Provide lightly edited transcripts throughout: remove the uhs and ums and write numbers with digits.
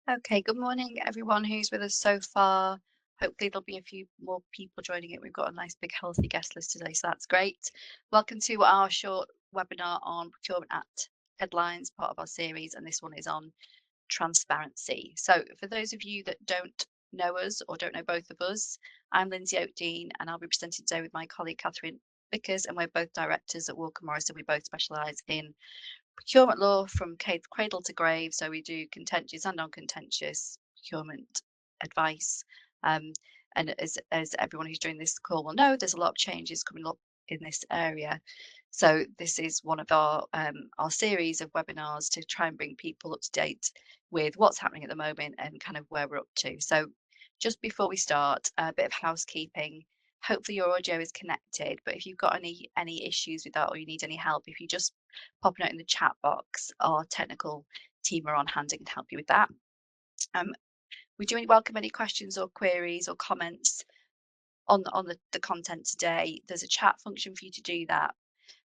Okay, good morning, everyone who's with us so far. Hopefully, there'll be a few more people joining it. We've got a nice, big, healthy guest list today, so that's great. Welcome to our short webinar on Procurement Act headlines, part of our series, and this one is on transparency. So, for those of you that don't know us or don't know both of us, I'm Lynsey Oakdene, and I'll be presenting today with my colleague Kathryn Vickers, and we're both directors at Walker Morris, and we both specialise in procurement law from cradle to grave. So we do contentious and non-contentious procurement advice. Um, and as everyone who's doing this call will know, there's a lot of changes coming up in this area. So this is one of our series of webinars to try and bring people up to date with what's happening at the moment and kind of where we're up to. So just before we start, a bit of housekeeping. Hopefully your audio is connected, but if you've got any issues with that or you need any help, if you just pop a note in the chat box, our technical team are on hand and can help you with that. We do welcome any questions or queries or comments on the content today. There's a chat function for you to do that.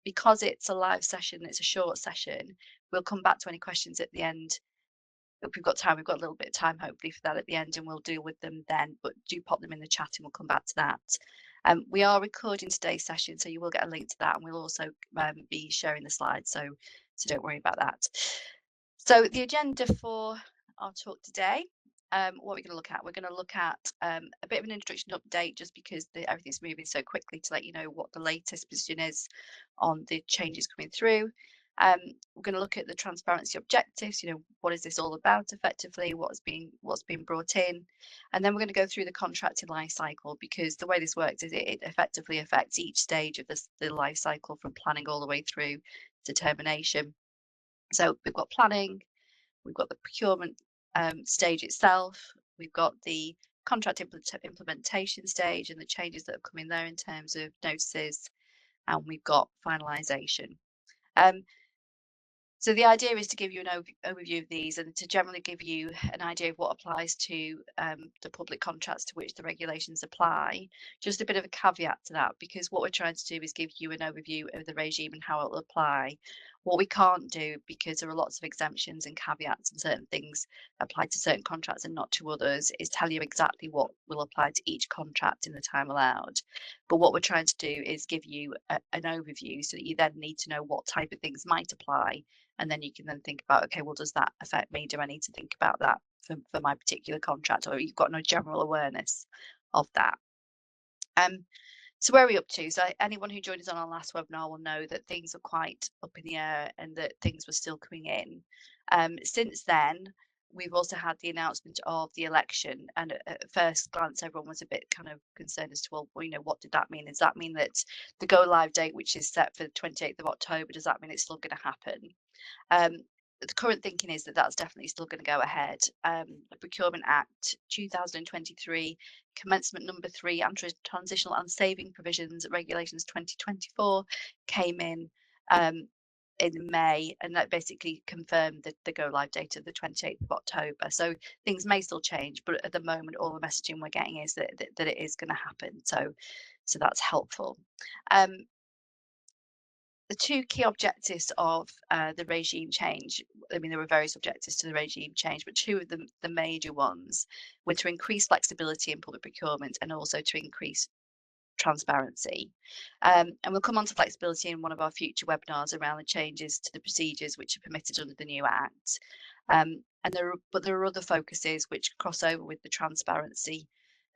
Because it's a live session, it's a short session, we'll come back to any questions at the end. If we've got time, we've got a little bit of time hopefully for that at the end, and we'll deal with them then, but do pop them in the chat and we'll come back to that. We are recording today's session, so you will get a link to that, and we'll also be sharing the slides, so don't worry about that. So the agenda for our talk today, what we're going to look at, we're going to look at a bit of an introduction update, just because everything's moving so quickly, to let you know what the latest position is on the changes coming through. We're going to look at the transparency objectives. What is this all about effectively? What's being brought in, and then we're going to go through the contracting life cycle, because the way this works is it effectively affects each stage of the life cycle, from planning all the way through to termination. So we've got planning, we've got the procurement stage itself, we've got the contract implementation stage and the changes that have come in there in terms of notices, and we've got finalisation. So the idea is to give you an overview of these and to generally give you an idea of what applies to the public contracts to which the regulations apply. Just a bit of a caveat to that, because what we're trying to do is give you an overview of the regime and how it will apply. What we can't do, because there are lots of exemptions and caveats and certain things apply to certain contracts and not to others, is tell you exactly what will apply to each contract in the time allowed. But what we're trying to do is give you an overview, so that you then need to know what type of things might apply, and then you can then think about, okay, well, does that affect me? Do I need to think about that for my particular contract? Or you've got no general awareness of that. So where are we up to? So anyone who joined us on our last webinar will know that things are quite up in the air and that things were still coming in. Since then, we've also had the announcement of the election, and at first glance, everyone was a bit kind of concerned as to, well, what did that mean? Does that mean that the go live date, which is set for the 28th of October, does that mean it's still going to happen? The current thinking is that that's definitely still going to go ahead. The Procurement Act 2023, commencement number 3, and transitional and saving provisions regulations 2024 came in May, and that basically confirmed the go live date of the 28th of October. So things may still change, but at the moment, all the messaging we're getting is that it is going to happen. So that's helpful. The two key objectives of the regime change, I mean, there were various objectives to the regime change, but two of the major ones were to increase flexibility in public procurement and also to increase transparency. And we'll come on to flexibility in one of our future webinars around the changes to the procedures which are permitted under the new Act. But there are other focuses which cross over with the transparency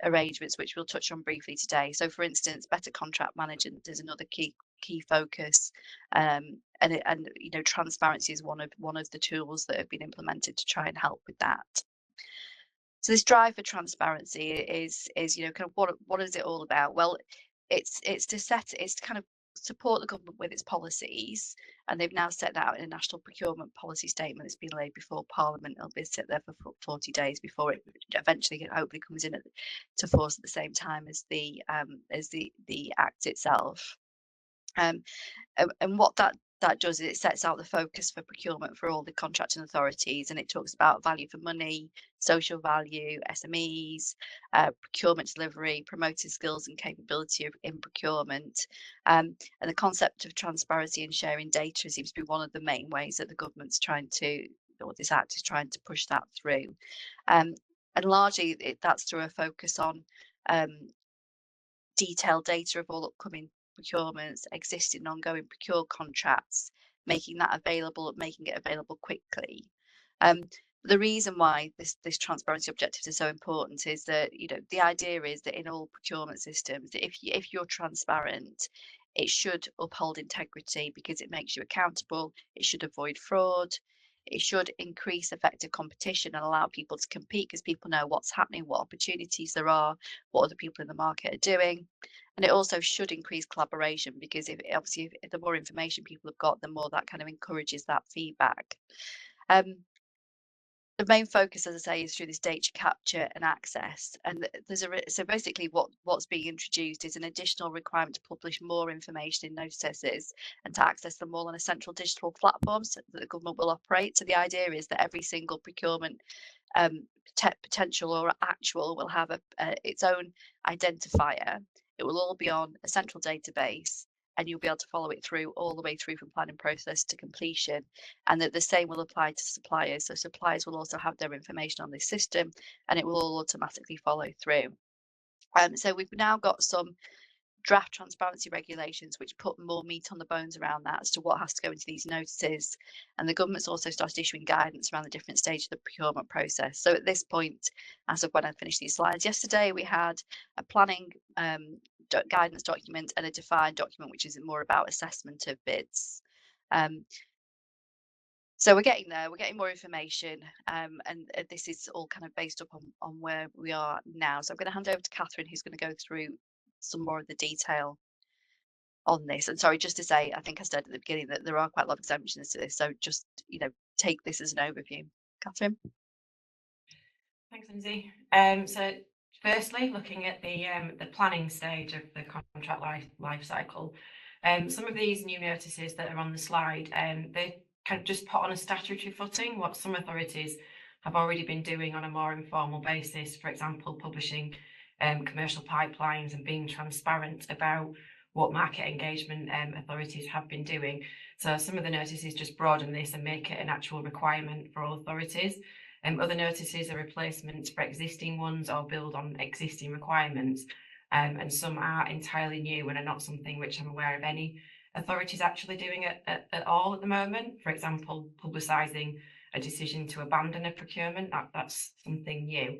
arrangements, which we'll touch on briefly today. So, for instance, better contract management is another key focus, and transparency is one of the tools that have been implemented to try and help with that. So this drive for transparency is kind of what is it all about? Well, it's to kind of support the government with its policies, and they've now set that out in a national procurement policy statement that's been laid before Parliament. It'll be sit there for 40 days before it eventually hopefully comes in to force at the same time as the Act itself. And what that does is it sets out the focus for procurement for all the contracting authorities, and it talks about value for money, social value, SMEs, procurement delivery, promoting skills and capability in procurement. And the concept of transparency and sharing data seems to be one of the main ways that the government's trying to or this Act is trying to push that through. And largely that's through a focus on detailed data of all upcoming procurements, existing ongoing procured contracts, making it available quickly. The reason why this transparency objectives are so important is that, the idea is that in all procurement systems, that if you're transparent, it should uphold integrity because it makes you accountable. It should avoid fraud. It should increase effective competition and allow people to compete because people know what's happening, what opportunities there are, what other people in the market are doing. And it also should increase collaboration because if the more information people have got, the more that kind of encourages that feedback. The main focus, as I say, is through this data capture and access. And so basically what's being introduced is an additional requirement to publish more information in notices and to access them all on a central digital platform so that the government will operate. So the idea is that every single procurement potential or actual will have its own identifier. It will all be on a central database, and you'll be able to follow it through all the way through from planning process to completion, and that the same will apply to suppliers. So suppliers will also have their information on this system, and it will all automatically follow through. So we've now got some draft transparency regulations which put more meat on the bones around that as to what has to go into these notices, and the government's also started issuing guidance around the different stages of the procurement process. So at this point, as of when I finished these slides yesterday, we had a planning guidance document and a defined document which is more about assessment of bids. So we're getting there, we're getting more information, and this is all kind of based up on where we are now. So I'm going to hand over to Kathryn, who's going to go through some more of the detail on this. And sorry, just to say, I think I said at the beginning that there are quite a lot of exemptions to this. So just, take this as an overview. Kathryn? Thanks, Lynsey. So firstly, looking at the planning stage of the contract life cycle, some of these new notices that are on the slide, they kind of just put on a statutory footing what some authorities have already been doing on a more informal basis. For example, publishing commercial pipelines and being transparent about what market engagement authorities have been doing. So some of the notices just broaden this and make it an actual requirement for all authorities. Other notices are replacements for existing ones or build on existing requirements. And some are entirely new and are not something which I'm aware of any authorities actually doing at all at the moment. For example, publicising a decision to abandon a procurement, that's something new.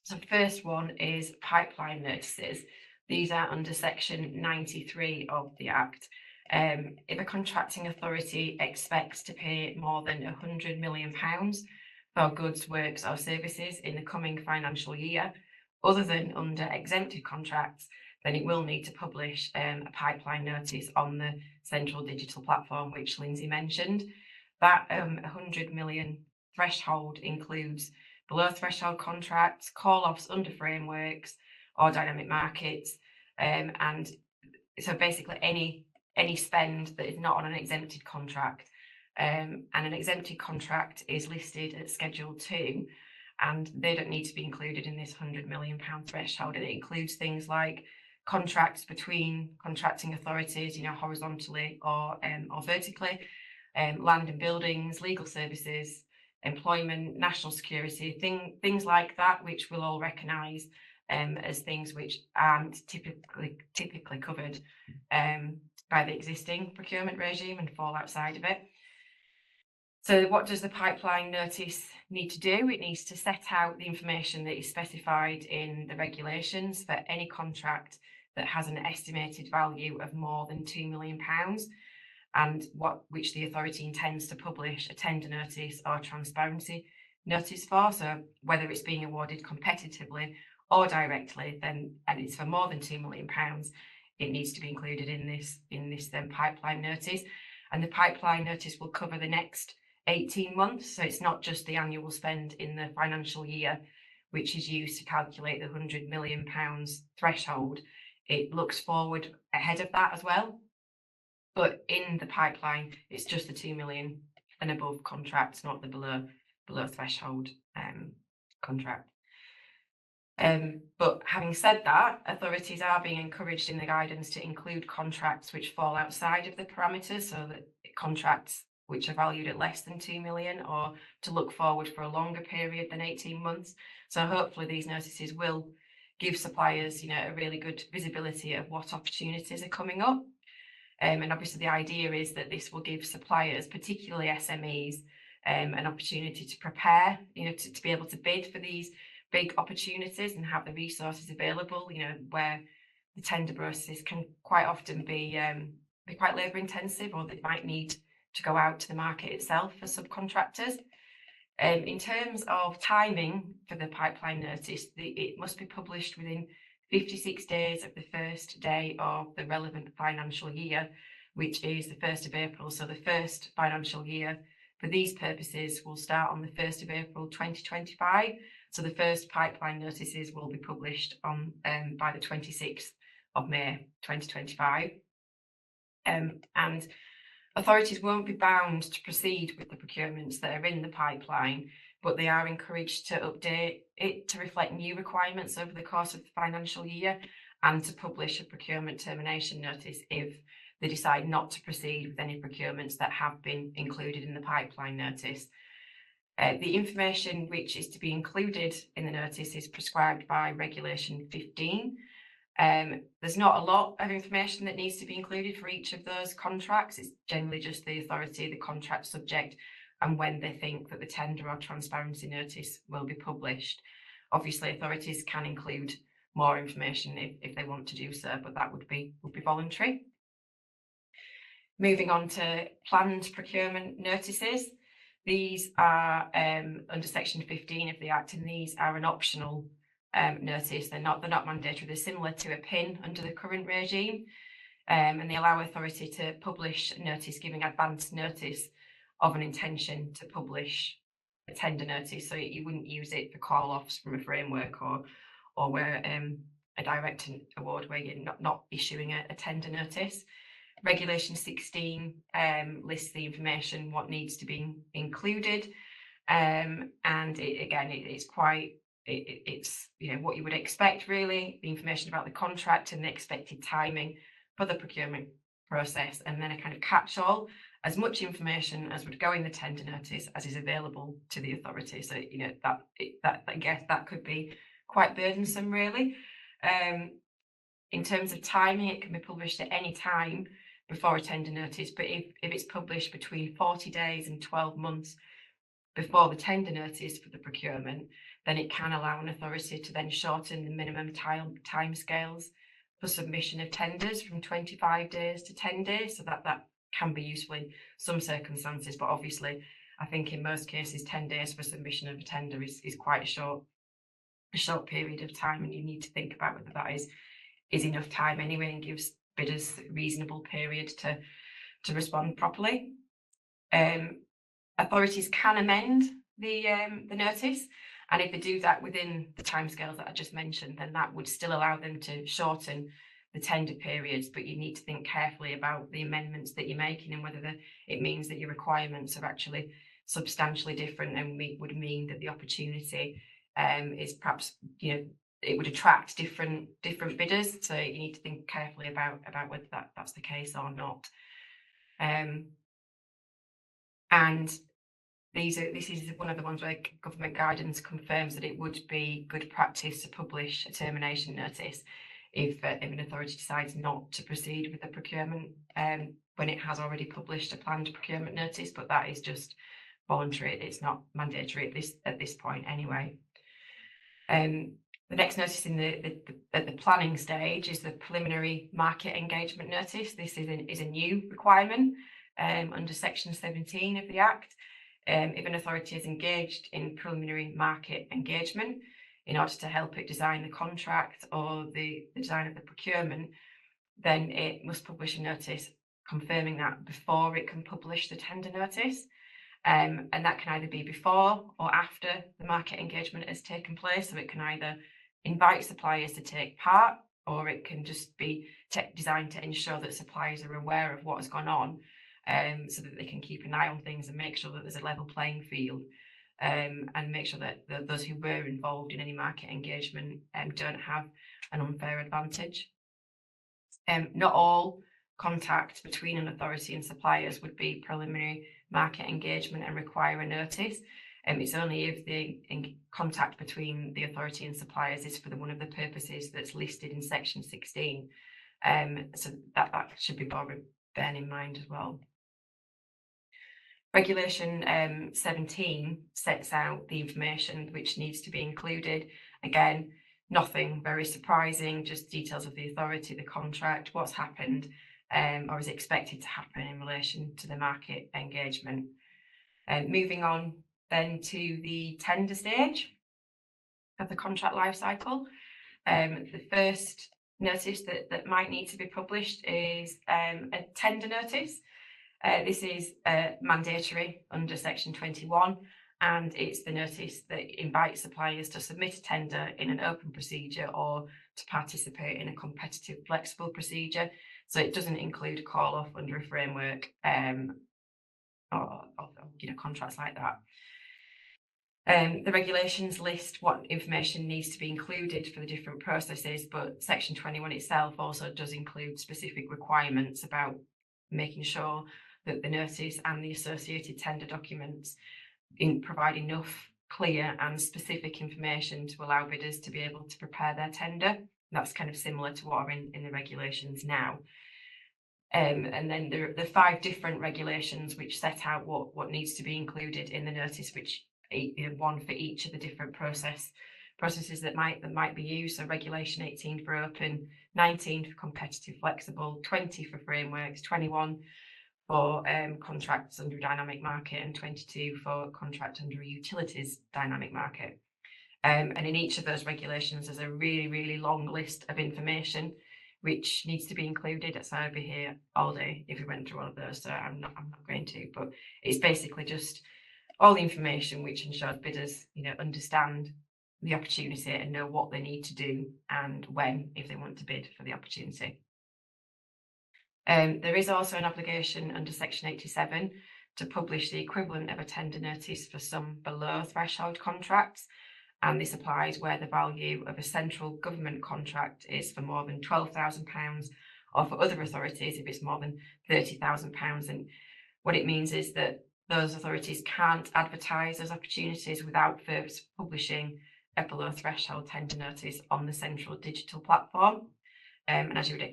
So the first one is pipeline notices. These are under section 93 of the Act. If a contracting authority expects to pay more than £100 million for goods, works or services in the coming financial year, other than under exempted contracts, then it will need to publish a pipeline notice on the central digital platform, which Lynsey mentioned. That 100 million threshold includes below threshold contracts, call-offs under frameworks or dynamic markets, and so basically any spend that is not on an exempted contract. And an exempted contract is listed at Schedule 2, and they don't need to be included in this £100 million threshold. And it includes things like contracts between contracting authorities, horizontally or vertically, land and buildings, legal services, employment, national security, things like that, which we'll all recognise as things which aren't typically covered by the existing procurement regime and fall outside of it. So what does the pipeline notice need to do? It needs to set out the information that is specified in the regulations for any contract that has an estimated value of more than £2 million, and which the authority intends to publish a tender notice or transparency notice for. So whether it's being awarded competitively or directly, and it's for more than £2 million, it needs to be included in this pipeline notice. And the pipeline notice will cover the next 18 months. So it's not just the annual spend in the financial year, which is used to calculate the £100 million threshold. It looks forward ahead of that as well. But in the pipeline, it's just the 2 million and above contracts, not the below threshold contract. But having said that, authorities are being encouraged in the guidance to include contracts which fall outside of the parameters, so that contracts which are valued at less than 2 million, or to look forward for a longer period than 18 months. So hopefully these notices will give suppliers, a really good visibility of what opportunities are coming up. And obviously the idea is that this will give suppliers, particularly SMEs, an opportunity to prepare, to be able to bid for these big opportunities and have the resources available, where the tender processes can quite often be quite labour intensive, or they might need to go out to the market itself for subcontractors. In terms of timing for the pipeline notice, it must be published within 56 days of the first day of the relevant financial year, which is the 1st of April. So the first financial year for these purposes will start on the 1st of April 2025. So the first pipeline notices will be published on by the 26th of May 2025. And authorities won't be bound to proceed with the procurements that are in the pipeline, but they are encouraged to update it to reflect new requirements over the course of the financial year, and to publish a procurement termination notice if they decide not to proceed with any procurements that have been included in the pipeline notice. The information which is to be included in the notice is prescribed by Regulation 15. There's not a lot of information that needs to be included for each of those contracts. It's generally just the authority, the contract subject, and when they think that the tender or transparency notice will be published. Obviously, authorities can include more information if they want to do so, but that would be voluntary. Moving on to planned procurement notices. These are under Section 15 of the Act, and these are an optional notice. They're not mandatory. They're similar to a PIN under the current regime, and they allow authority to publish a notice giving advance notice of an intention to publish a tender notice. So you wouldn't use it for call-offs from a framework or where a direct award where you're not issuing a tender notice. Regulation 16 lists the information, what needs to be included, and it's quite. It's what you would expect, really, the information about the contract and the expected timing for the procurement process, and then a kind of catch-all, as much information as would go in the tender notice as is available to the authority. So that I guess that could be quite burdensome, really. In terms of timing, it can be published at any time before a tender notice, but if it's published between 40 days and 12 months before the tender notice for the procurement, then it can allow an authority to then shorten the minimum timescales for submission of tenders from 25 days to 10 days. So that can be useful in some circumstances, but obviously I think in most cases 10 days for submission of a tender is quite a short period of time, and you need to think about whether that is enough time anyway, and gives bidders a reasonable period to respond properly. Authorities can amend the notice, and if they do that within the timescales that I just mentioned, then that would still allow them to shorten the tender periods. But you need to think carefully about the amendments that you're making and whether it means that your requirements are actually substantially different, and would mean that the opportunity is perhaps, it would attract different bidders. So you need to think carefully about whether that's the case or not. And this is one of the ones where government guidance confirms that it would be good practice to publish a termination notice if an authority decides not to proceed with the procurement when it has already published a planned procurement notice, but that is just voluntary. It's not mandatory at this point anyway. The next notice at the planning stage is the preliminary market engagement notice. This is a new requirement under Section 17 of the Act. If an authority is engaged in preliminary market engagement in order to help it design the contract or the design of the procurement, then it must publish a notice confirming that before it can publish the tender notice. And that can either be before or after the market engagement has taken place. So it can either invite suppliers to take part, or it can just be designed to ensure that suppliers are aware of what has gone on, so that they can keep an eye on things and make sure that there's a level playing field, and make sure that those who were involved in any market engagement don't have an unfair advantage. Not all contact between an authority and suppliers would be preliminary market engagement and require a notice. It's only if the contact between the authority and suppliers is for one of the purposes that's listed in section 16. So that should be borne in mind as well. Regulation 17 sets out the information which needs to be included. Again, nothing very surprising, just details of the authority, the contract, what's happened or is expected to happen in relation to the market engagement. Moving on then to the tender stage of the contract life cycle. The first notice that might need to be published is a tender notice. This is mandatory under section 21, and it's the notice that invites suppliers to submit a tender in an open procedure or to participate in a competitive flexible procedure. So it doesn't include a call off under a framework or contracts like that. The regulations list what information needs to be included for the different processes, but section 21 itself also does include specific requirements about making sure that the notice and the associated tender documents provide enough clear and specific information to allow bidders to be able to prepare their tender. That's kind of similar to what are in the regulations now. And then there are 5 different regulations which set out what needs to be included in the notice, which one for each of the different processes that might be used. So regulation 18 for open, 19 for competitive flexible, 20 for frameworks, 21 for contracts under a dynamic market, and 22 for contract under a utilities dynamic market. And in each of those regulations, there's a really, really long list of information which needs to be included. So I'd be here all day if we went through all of those, so I'm not going to, but it's basically just all the information which ensures bidders, understand the opportunity and know what they need to do and when, if they want to bid for the opportunity. There is also an obligation under section 87 to publish the equivalent of a tender notice for some below threshold contracts, and this applies where the value of a central government contract is for more than £12,000, or for other authorities if it's more than £30,000. And what it means is that those authorities can't advertise those opportunities without first publishing a below threshold tender notice on the central digital platform. And as you would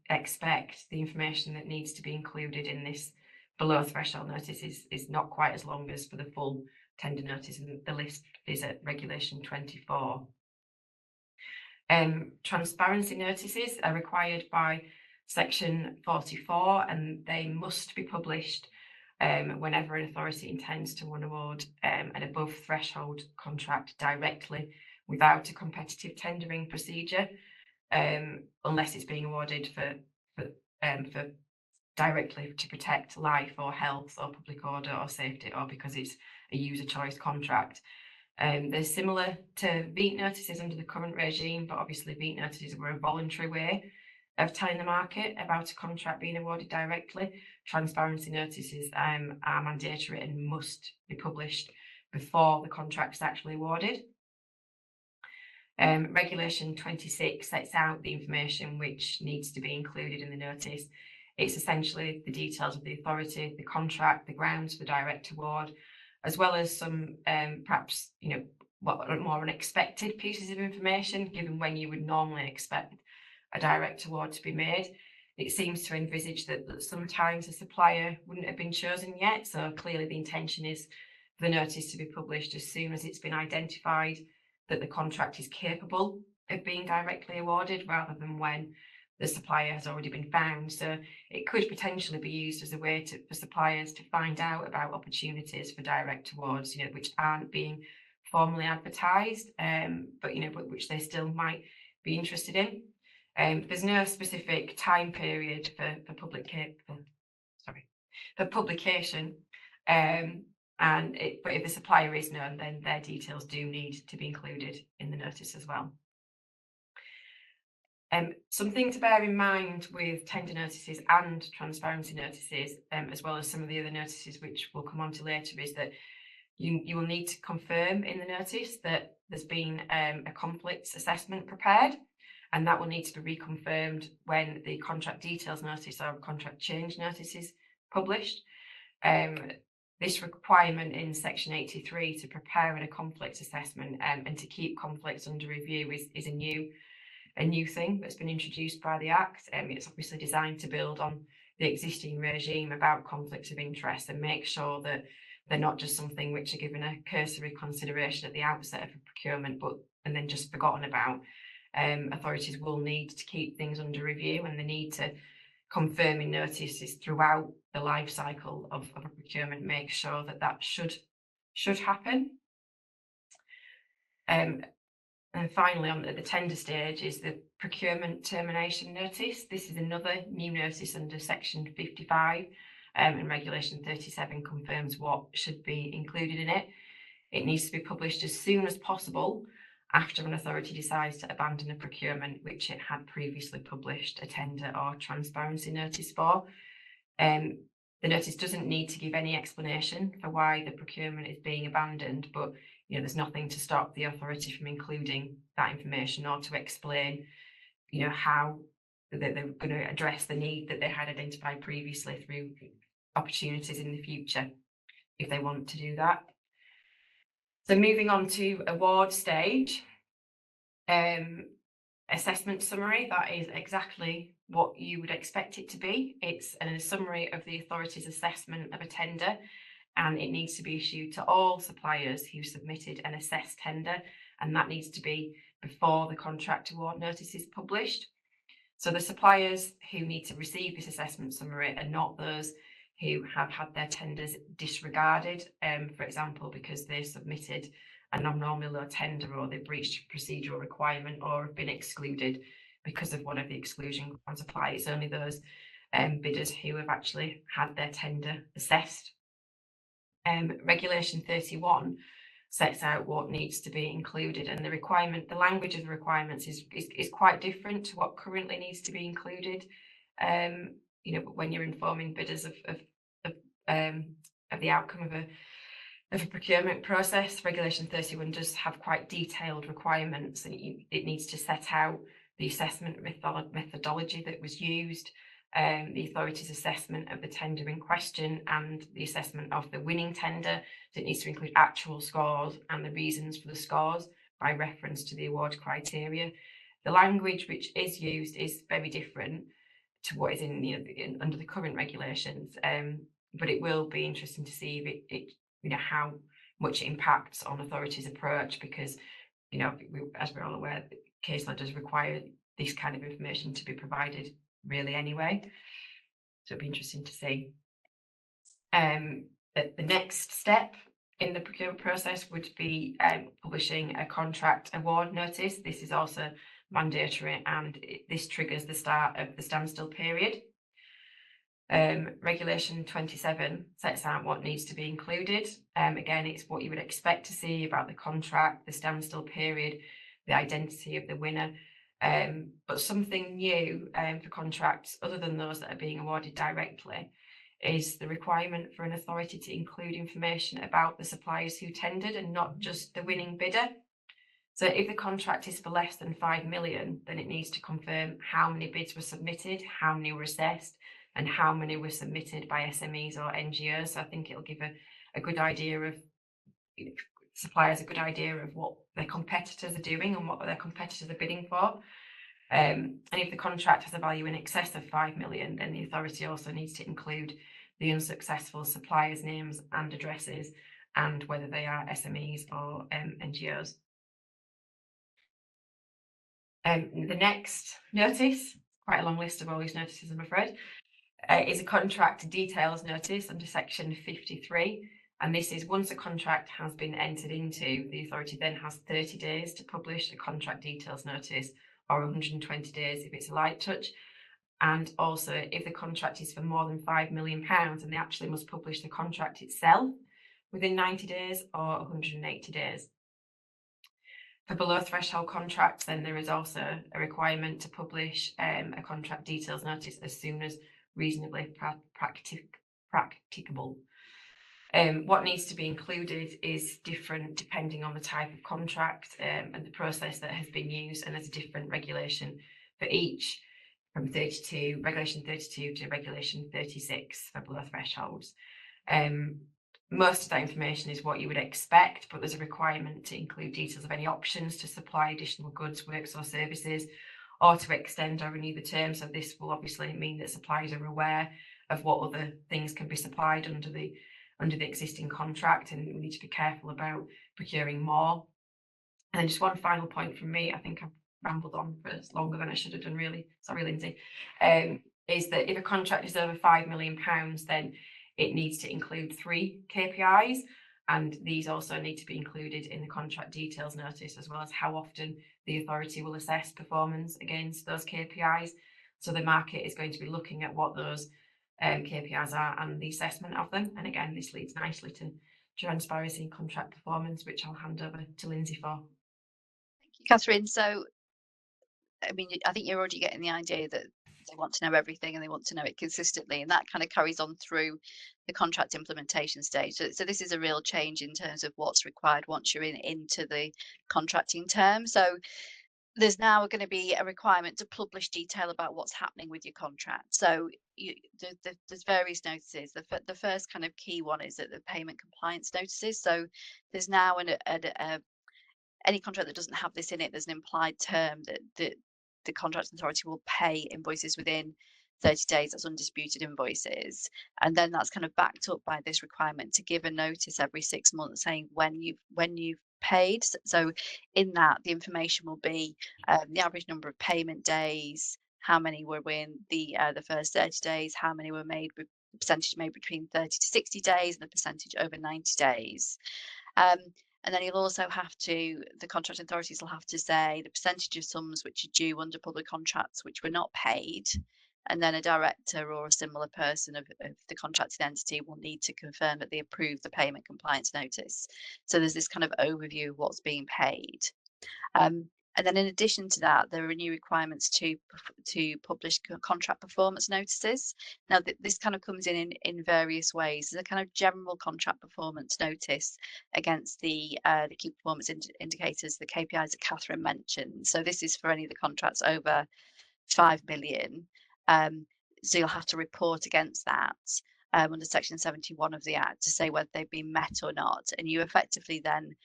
expect, the information that needs to be included in this below threshold notice is not quite as long as for the full tender notice, and the list is at regulation 24. Transparency notices are required by section 44, and they must be published whenever an authority intends to award an above threshold contract directly without a competitive tendering procedure, unless it's being awarded for directly to protect life or health or public order or safety, or because it's a user choice contract. They're similar to VEET notices under the current regime, but obviously VEET notices were a voluntary way of telling the market about a contract being awarded directly. Transparency notices are mandatory and must be published before the contract is actually awarded. Regulation 26 sets out the information which needs to be included in the notice. It's essentially the details of the authority, the contract, the grounds for direct award, as well as some perhaps what are more unexpected pieces of information, given when you would normally expect a direct award to be made. It seems to envisage that sometimes a supplier wouldn't have been chosen yet, so clearly the intention is for the notice to be published as soon as it's been identified that the contract is capable of being directly awarded, rather than when the supplier has already been found. So it could potentially be used as a way for suppliers to find out about opportunities for direct awards, which aren't being formally advertised, but which they still might be interested in. There's no specific time period for publication, but if the supplier is known, then their details do need to be included in the notice as well. Something to bear in mind with tender notices and transparency notices, as well as some of the other notices which we'll come on to later, is that you will need to confirm in the notice that there's been a conflicts assessment prepared, and that will need to be reconfirmed when the contract details notice or contract change notice is published. This requirement in section 83 to prepare a conflict assessment and to keep conflicts under review is a new thing that's been introduced by the Act. It's obviously designed to build on the existing regime about conflicts of interest and make sure that they're not just something which are given a cursory consideration at the outset of a procurement, and then just forgotten about. Authorities will need to keep things under review, and they need to confirm in notices throughout the life cycle of a procurement, make sure that should happen. And finally, on the tender stage is the procurement termination notice. This is another new notice under section 55, and regulation 37 confirms what should be included in it. It needs to be published as soon as possible after an authority decides to abandon a procurement which it had previously published a tender or transparency notice for. The notice doesn't need to give any explanation for why the procurement is being abandoned, but there's nothing to stop the authority from including that information or to explain, how they're going to address the need that they had identified previously through opportunities in the future, if they want to do that. So moving on to award stage, assessment summary, that is exactly what you would expect it to be. It's a summary of the authority's assessment of a tender, and it needs to be issued to all suppliers who submitted an assessed tender, and that needs to be before the contract award notice is published. So the suppliers who need to receive this assessment summary are not those who have had their tenders disregarded, for example, because they submitted a non-normal low tender, or they breached a procedural requirement, or have been excluded because of one of the exclusion grounds apply. It's only those bidders who have actually had their tender assessed. Regulation 31 sets out what needs to be included, and the language of the requirements is quite different to what currently needs to be included. When you're informing bidders of the outcome of a procurement process, Regulation 31 does have quite detailed requirements, and it needs to set out the assessment methodology that was used, the authority's assessment of the tender in question, and the assessment of the winning tender. So it needs to include actual scores and the reasons for the scores by reference to the award criteria. The language which is used is very different to what is in under the current regulations, but it will be interesting to see if how much it impacts on authorities' approach, because as we're all aware, case law does require this kind of information to be provided really anyway. So it'll be interesting to see. The next step in the procurement process would be publishing a contract award notice. This is also mandatory, and this triggers the start of the standstill period. Regulation 27 sets out what needs to be included. Again, it's what you would expect to see about the contract, the standstill period, the identity of the winner. But something new for contracts, other than those that are being awarded directly, is the requirement for an authority to include information about the suppliers who tendered and not just the winning bidder. So if the contract is for less than 5 million, then it needs to confirm how many bids were submitted, how many were assessed, and how many were submitted by SMEs or NGOs. So I think it'll give a good idea of suppliers, a good idea of what their competitors are doing and what their competitors are bidding for. And if the contract has a value in excess of 5 million, then the authority also needs to include the unsuccessful suppliers' names and addresses, and whether they are SMEs or NGOs. The next notice, quite a long list of all these notices, I'm afraid, is a contract details notice under section 53. And this is once a contract has been entered into, the authority then has 30 days to publish a contract details notice, or 120 days if it's a light touch. And also, if the contract is for more than £5 million, and they actually must publish the contract itself within 90 days or 180 days. For below threshold contracts, then there is also a requirement to publish a contract details notice as soon as reasonably practicable. What needs to be included is different depending on the type of contract and the process that has been used, and there's a different regulation for each, from regulation 32 to regulation 36 for below thresholds. Most of that information is what you would expect, but there's a requirement to include details of any options to supply additional goods, works or services, or to extend or renew the term. So this will obviously mean that suppliers are aware of what other things can be supplied under the existing contract, and we need to be careful about procuring more. And then just one final point from me, I think I've rambled on for longer than I should have done, really. Sorry, Lynsey. Is that if a contract is over £5 million, then it needs to include 3 KPIs. And these also need to be included in the contract details notice, as well as how often the authority will assess performance against those KPIs. So the market is going to be looking at what those KPIs are and the assessment of them. And again, this leads nicely to transparency in contract performance, which I'll hand over to Lynsey for. Thank you, Kathryn. So, I mean, I think you're already getting the idea that they want to know everything and they want to know it consistently, and that kind of carries on through the contract implementation stage. So this is a real change in terms of what's required once you're into the contracting term. So there's now going to be a requirement to publish detail about what's happening with your contract. So there's various notices. The first kind of key one is that the payment compliance notices. So there's now any contract that doesn't have this in it, there's an implied term that the contracting authority will pay invoices within 30 days. That's undisputed invoices. And then that's kind of backed up by this requirement to give a notice every 6 months saying when you've paid. So in that, the information will be the average number of payment days, how many were in the first 30 days, how many were made with the percentage made between 30 to 60 days, and the percentage over 90 days. Um, and then the contract authorities will have to say the percentage of sums which are due under public contracts which were not paid. And then a director or a similar person of the contracted entity will need to confirm that they approve the payment compliance notice. So there's this kind of overview of what's being paid. And then in addition to that, there are new requirements to publish contract performance notices. Now, this kind of comes in various ways. There's a kind of general contract performance notice against the key performance indicators, the KPIs that Kathryn mentioned. So this is for any of the contracts over 5 million. So you'll have to report against that under Section 71 of the Act to say whether they've been met or not. And you effectively then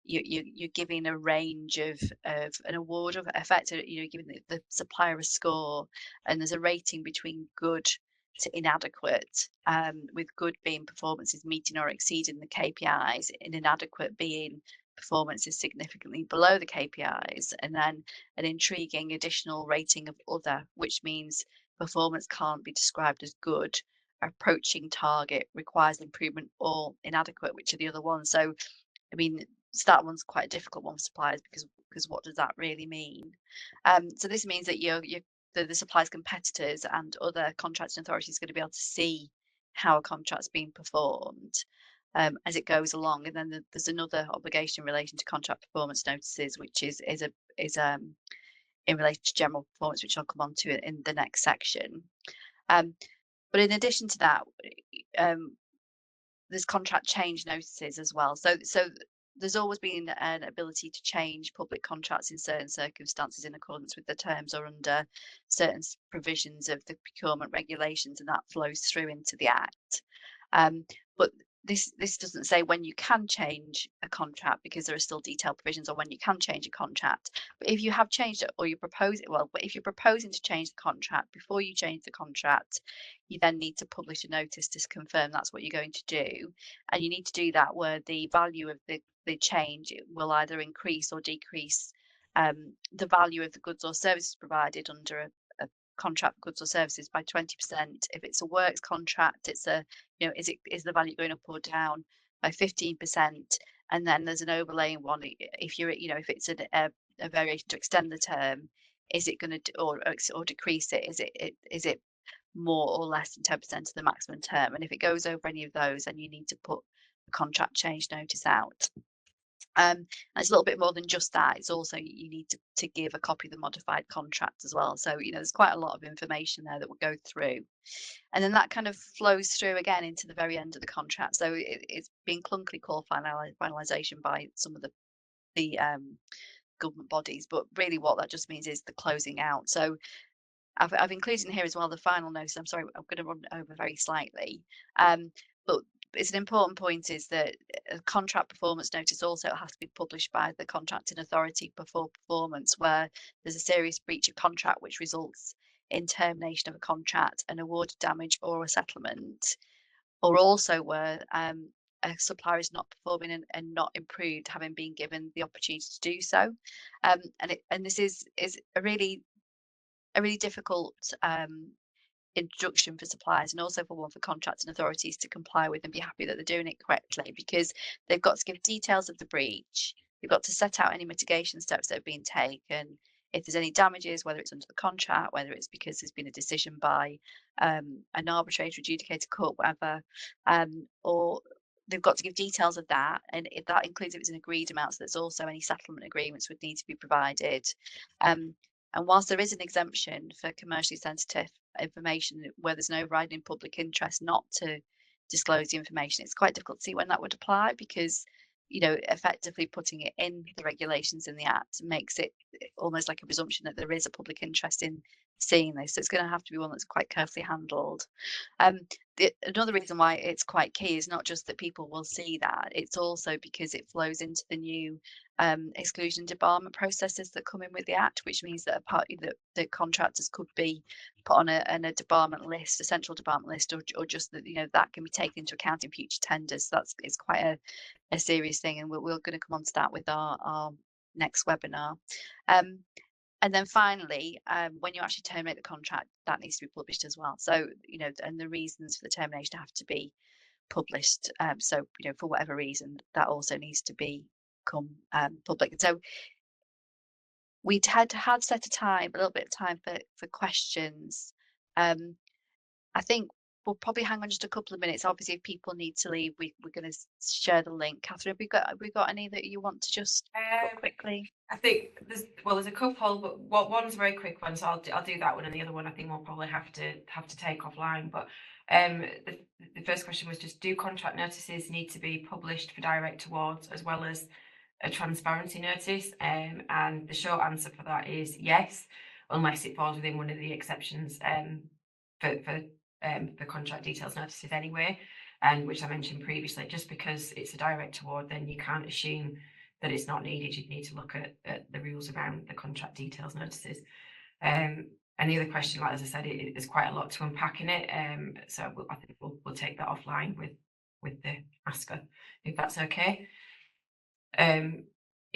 you're giving a range of an award of effect. You're giving the supplier a score, and there's a rating between good to inadequate. With good being performances meeting or exceeding the KPIs, and inadequate being performance is significantly below the KPIs, and then an intriguing additional rating of other, which means performance can't be described as good, approaching target, requires improvement, or inadequate, which are the other ones. So, I mean, so that one's quite a difficult one for suppliers because what does that really mean? So this means that the supplier's competitors and other contracting authorities are going to be able to see how a contract's being performed as it goes along. And then there's another obligation in relation to contract performance notices, which is in relation to general performance, which I'll come on to in the next section. But in addition to that, there's contract change notices as well. So there's always been an ability to change public contracts in certain circumstances in accordance with the terms or under certain provisions of the procurement regulations, and that flows through into the Act. But this doesn't say when you can change a contract, because there are still detailed provisions on when you can change a contract. But if you have changed it, or if you're proposing to change the contract, before you change the contract, you then need to publish a notice to confirm that's what you're going to do. And you need to do that where the value of the change will either increase or decrease the value of the goods or services provided under a contract for goods or services by 20%. If it's a works contract, is the value going up or down by 15%? And then there's an overlaying one. If if it's a variation to extend the term, is it going to or decrease it? Is it more or less than 10% of the maximum term? And if it goes over any of those, then you need to put a contract change notice out. And it's a little bit more than just that. It's also you need to give a copy of the modified contract as well. So there's quite a lot of information there that will go through, and then that kind of flows through again into the very end of the contract. So it's been clunkily called finalisation by some of the government bodies, but really what that just means is the closing out. So I've included in here as well the final notice. I'm sorry, I'm going to run over very slightly, but it's an important point is that a contract performance notice also has to be published by the contracting authority before performance, where there's a serious breach of contract which results in termination of a contract, an award of damage, or a settlement, or also where a supplier is not performing and not improved, having been given the opportunity to do so. And this is a really difficult introduction for suppliers, and also for one for contracting authorities to comply with and be happy that they're doing it correctly, because they've got to give details of the breach. They've got to set out any mitigation steps that have been taken. If there's any damages, whether it's under the contract, whether it's because there's been a decision by an arbitrator, adjudicator, court, whatever, or they've got to give details of that, and if that includes if it's an agreed amount, so there's also any settlement agreements would need to be provided. Um, and whilst there is an exemption for commercially sensitive information where there's an overriding public interest not to disclose the information, it's quite difficult to see when that would apply, because effectively putting it in the regulations in the Act makes it almost like a presumption that there is a public interest in seeing this. So it's going to have to be one that's quite carefully handled. Um, Another reason why it's quite key is not just that people will see that, it's also because it flows into the new exclusion debarment processes that come in with the Act, which means that a party that contractors could be put on a debarment list, a central debarment list, or just that that can be taken into account in future tenders. So it's quite a serious thing, and we're going to come on to that with our next webinar. And then finally, when you actually terminate the contract, that needs to be published as well. So, and the reasons for the termination have to be published. So, for whatever reason, that also needs to become public. And so we'd had set a little bit of time for questions. I think we'll probably hang on just a couple of minutes. Obviously, if people need to leave, we're going to share the link. Kathryn, have we got any that you want to just put quickly? I think there's a couple, but one's a very quick one, so I'll do that one, and the other one I think we'll probably have to take offline. But the first question was just, do contract notices need to be published for direct awards as well as a transparency notice? And the short answer for that is yes, unless it falls within one of the exceptions for contract details notices anyway, and which I mentioned previously. Just because it's a direct award, then you can't assume that it's not needed. You'd need to look at the rules around the contract details notices. And the other question, like as I said, there's quite a lot to unpack in it. So I think we'll take that offline with the asker, if that's okay. In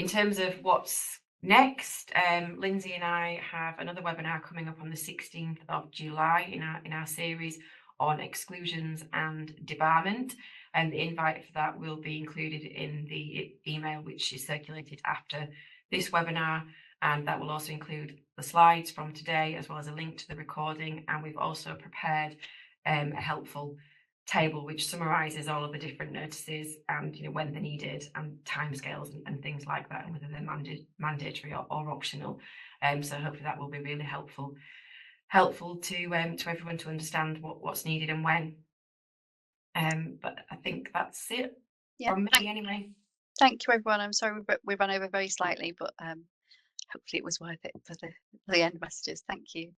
terms of what's next, Lynsey and I have another webinar coming up on the 16th of July in our series on exclusions and debarment, and the invite for that will be included in the email which is circulated after this webinar, and that will also include the slides from today as well as a link to the recording. And we've also prepared a helpful table which summarises all of the different notices and when they're needed and timescales and things like that, and whether they're mandatory or optional. So hopefully that will be really helpful to everyone to understand what's needed and when. But I think that's it from me anyway. Thank you, everyone. I'm sorry we ran over very slightly, but hopefully it was worth it for the end messages. Thank you.